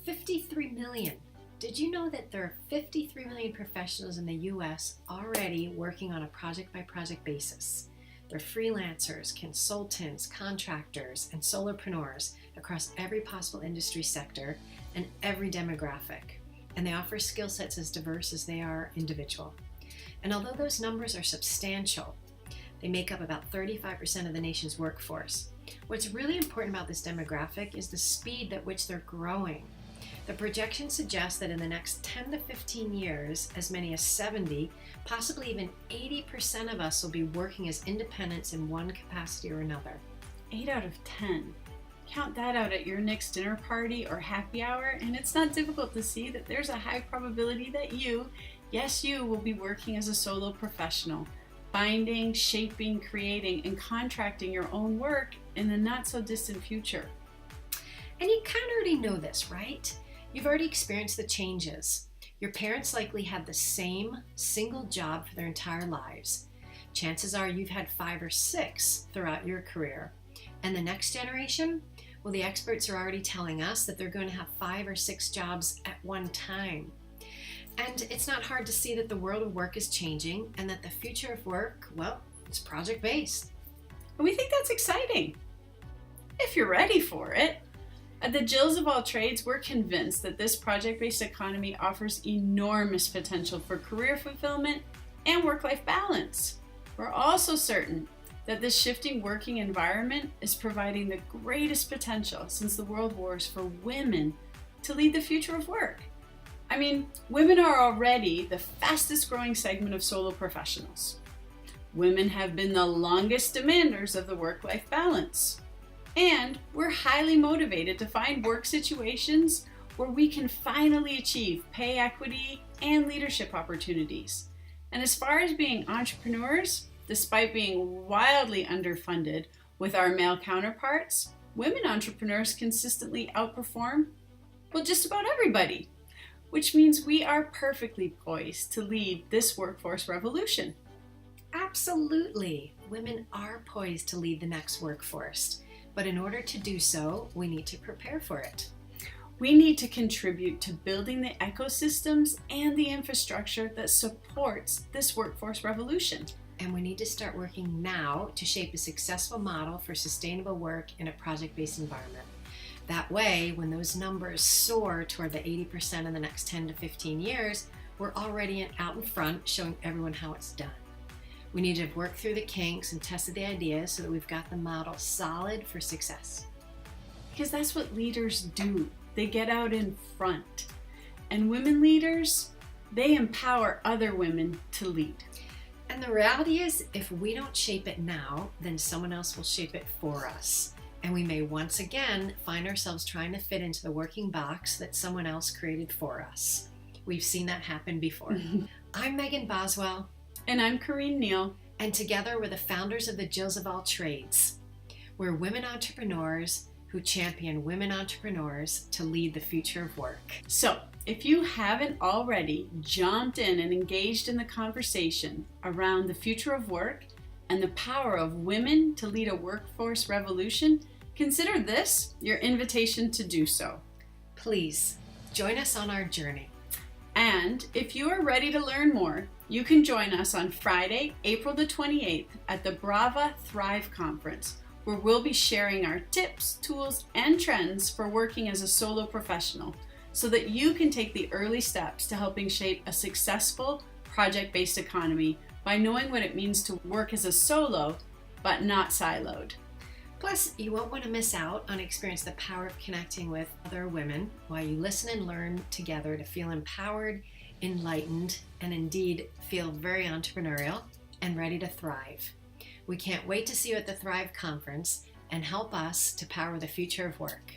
53 million. Did you know that there are 53 million professionals in the US already working on a project-by-project basis? They're freelancers, consultants, contractors, and solopreneurs across every possible industry sector and every demographic. And they offer skill sets as diverse as they are individual. And although those numbers are substantial, they make up about 35% of the nation's workforce. What's really important about this demographic is the speed at which they're growing. The projections suggest that in the next 10 to 15 years, as many as 70, possibly even 80% of us will be working as independents in one capacity or another. 8 out of 10. Count that out at your next dinner party or happy hour, and it's not difficult to see that there's a high probability that you, yes you, will be working as a solo professional, finding, shaping, creating, and contracting your own work in the not so distant future. And you kind of already know this, right? You've already experienced the changes. Your parents likely had the same single job for their entire lives. Chances are you've had 5 or 6 throughout your career. And the next generation? Well, the experts are already telling us that they're going to have 5 or 6 jobs at one time. And it's not hard to see that the world of work is changing and that the future of work, well, it's project-based. And we think that's exciting, if you're ready for it. At the JILLS of all trades, we're convinced that this project-based economy offers enormous potential for career fulfillment and work-life balance. We're also certain that this shifting working environment is providing the greatest potential since the world wars for women to lead the future of work. I mean, women are already the fastest growing segment of solo professionals. Women have been the longest demanders of the work-life balance. And we're highly motivated to find work situations where we can finally achieve pay equity and leadership opportunities. And as far as being entrepreneurs, despite being wildly underfunded with our male counterparts, women entrepreneurs consistently outperform, well, just about everybody, which means we are perfectly poised to lead this workforce revolution. Absolutely. Women are poised to lead the next workforce. But in order to do so, we need to prepare for it. We need to contribute to building the ecosystems and the infrastructure that supports this workforce revolution. And we need to start working now to shape a successful model for sustainable work in a project-based environment. That way, when those numbers soar toward the 80% in the next 10 to 15 years, we're already out in front showing everyone how it's done. We need to have worked through the kinks and tested the ideas so that we've got the model solid for success. Because that's what leaders do. They get out in front. And women leaders, they empower other women to lead. And the reality is, if we don't shape it now, then someone else will shape it for us. And we may once again find ourselves trying to fit into the working box that someone else created for us. We've seen that happen before. I'm Megan Boswell. And I'm Corinne Neal. And together we're the founders of the JILLS of all trades. We're women entrepreneurs who champion women entrepreneurs to lead the future of work. So, if you haven't already jumped in and engaged in the conversation around the future of work and the power of women to lead a workforce revolution, consider this your invitation to do so. Please join us on our journey. And if you are ready to learn more, you can join us on Friday, April the 28th at the BRAVA Thrive Conference, where we'll be sharing our tips, tools, and trends for working as a solo professional so that you can take the early steps to helping shape a successful project-based economy by knowing what it means to work as a solo, but not siloed. Plus, you won't want to miss out on experiencing the power of connecting with other women while you listen and learn together to feel empowered, enlightened, and indeed feel very entrepreneurial and ready to thrive. We can't wait to see you at the Thrive Conference and help us to power the future of work.